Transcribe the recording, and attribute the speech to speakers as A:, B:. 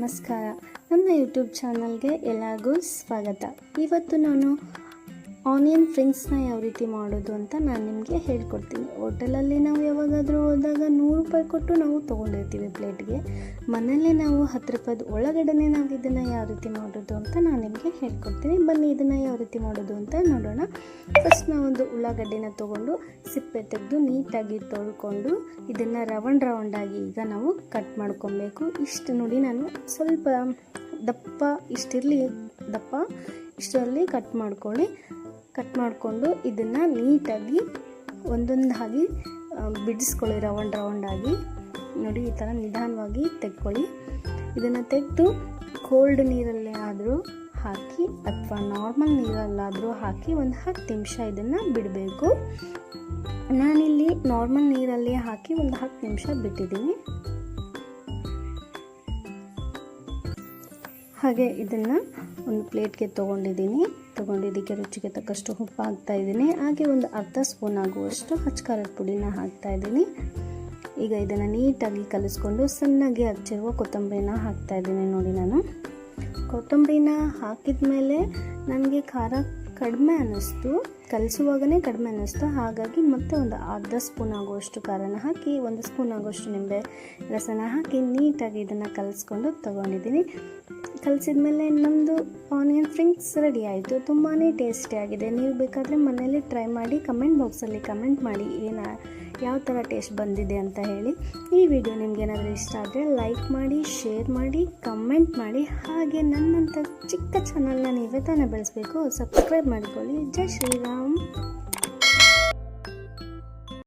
A: ನಮಸ್ಕಾರ. ನನ್ನ ಯೂಟ್ಯೂಬ್ ಚಾನಲ್ಗೆ ಎಲ್ಲರಿಗೂ ಸ್ವಾಗತ. ಇವತ್ತು ನಾನು ಆನಿಯನ್ ಫ್ರಿಂಗ್ಸ್ನ ಯಾವ ರೀತಿ ಮಾಡೋದು ಅಂತ ನಾನು ನಿಮಗೆ ಹೇಳ್ಕೊಡ್ತೀನಿ. ಹೋಟೆಲಲ್ಲಿ ನಾವು ಯಾವಾಗಾದರೂ ಹೋದಾಗ 100 ರೂಪಾಯಿ ಕೊಟ್ಟು ನಾವು ತೊಗೊಂಡಿರ್ತೀವಿ ಪ್ಲೇಟ್ಗೆ. ಮನೆಯಲ್ಲೇ ನಾವು 10 ರೂಪಾಯಿದು ಒಳಗಡೆ ನಾವು ಇದನ್ನು ಯಾವ ರೀತಿ ಮಾಡೋದು ಅಂತ ನಾನು ನಿಮಗೆ ಹೇಳ್ಕೊಡ್ತೀನಿ. ಬನ್ನಿ ಇದನ್ನು ಯಾವ ರೀತಿ ಮಾಡೋದು ಅಂತ ನೋಡೋಣ. ಫಸ್ಟ್ ನಾವೊಂದು ಉಳ್ಳಾಗಡ್ಡೆನ ತೊಗೊಂಡು ಸಿಪ್ಪೆ ತೆಗೆದು ನೀಟಾಗಿ ತೊಳ್ಕೊಂಡು ಇದನ್ನು ರೌಂಡಾಗಿ ಈಗ ನಾವು ಕಟ್ ಮಾಡ್ಕೊಬೇಕು. ಇಷ್ಟು ನೋಡಿ, ನಾನು ಸ್ವಲ್ಪ ದಪ್ಪ ಇಷ್ಟರಲ್ಲಿ ಕಟ್ ಮಾಡಿಕೊಂಡು ಇದನ್ನು ನೀಟಾಗಿ ಒಂದೊಂದಾಗಿ ಬಿಡಿಸ್ಕೊಳ್ಳಿ. ರೌಂಡಾಗಿ ನೋಡಿ, ಈ ಥರ ನಿಧಾನವಾಗಿ ತೆಕ್ಕೊಳ್ಳಿ. ಇದನ್ನು ತೆಗೆದು ಕೋಲ್ಡ್ ನೀರಲ್ಲೇ ಆದರೂ ಹಾಕಿ ಅಥವಾ ನಾರ್ಮಲ್ ನೀರಲ್ಲಾದರೂ ಹಾಕಿ ಒಂದು 10 ನಿಮಿಷ ಇದನ್ನು ಬಿಡಬೇಕು. ನಾನಿಲ್ಲಿ ನಾರ್ಮಲ್ ನೀರಲ್ಲಿ ಹಾಕಿ ಒಂದು 10 ನಿಮಿಷ ಬಿಟ್ಟಿದ್ದೀನಿ. ಹಾಗೆ ಇದನ್ನು ಒಂದು ಪ್ಲೇಟ್ಗೆ ತೊಗೊಂಡಿದ್ದಕ್ಕೆ ರುಚಿಗೆ ತಕ್ಕಷ್ಟು ಉಪ್ಪು ಹಾಕ್ತಾಯಿದ್ದೀನಿ. ಹಾಗೆ ಒಂದು ಅರ್ಧ ಸ್ಪೂನ್ ಆಗುವಷ್ಟು ಖಾರದ ಪುಡಿನ ಹಾಕ್ತಾಯಿದ್ದೀನಿ. ಈಗ ಇದನ್ನು ನೀಟಾಗಿ ಕಲಿಸ್ಕೊಂಡು ಸಣ್ಣಗೆ ಹಚ್ಚಿರುವ ಕೊತ್ತಂಬರಿನ ಹಾಕ್ತಾಯಿದ್ದೀನಿ. ನೋಡಿ, ನಾನು ಕೊತ್ತಂಬರಿನ ಹಾಕಿದ ಮೇಲೆ ನನಗೆ ಖಾರ ಕಡಿಮೆ ಅನ್ನಿಸ್ತು, ಕಲಿಸುವಾಗಲೇ ಕಡಿಮೆ ಅನ್ನಿಸ್ತು. ಹಾಗಾಗಿ ಮತ್ತೆ ಒಂದು ಅರ್ಧ ಸ್ಪೂನ್ ಆಗುವಷ್ಟು ಖಾರನ ಹಾಕಿ 1 ಸ್ಪೂನ್ ಆಗುವಷ್ಟು ನಿಂಬೆ ರಸನ ಹಾಕಿ ನೀಟಾಗಿ ಇದನ್ನು ಕಲಿಸ್ಕೊಂಡು ತೊಗೊಂಡಿದ್ದೀನಿ. ಕಲಿಸಿದ ಮೇಲೆ ನಮ್ಮದು ಆನಿಯನ್ ಫ್ರಿಂಗ್ಸ್ ರೆಡಿ ಆಯಿತು. ತುಂಬಾ ಟೇಸ್ಟಿಯಾಗಿದೆ. ನೀವು ಬೇಕಾದರೆ ಮನೆಯಲ್ಲಿ ಟ್ರೈ ಮಾಡಿ ಕಮೆಂಟ್ ಬಾಕ್ಸಲ್ಲಿ ಕಮೆಂಟ್ ಮಾಡಿ ಯಾವ ಥರ ಟೇಸ್ಟ್ ಬಂದಿದೆ ಅಂತ ಹೇಳಿ. ಈ ವಿಡಿಯೋ ನಿಮಗೇನಾದರೂ ಇಷ್ಟ ಆದರೆ ಲೈಕ್ ಮಾಡಿ, ಶೇರ್ ಮಾಡಿ, ಕಮೆಂಟ್ ಮಾಡಿ. ಹಾಗೆ ನನ್ನಂಥ ಚಿಕ್ಕ ಚಾನಲ್ನ ನೀವೇ ತಾನೇ ಬೆಳೆಸಬೇಕು, ಸಬ್ಸ್ಕ್ರೈಬ್ ಮಾಡಿಕೊಳ್ಳಿ. ಜೈ ಶ್ರೀರಾಮ್.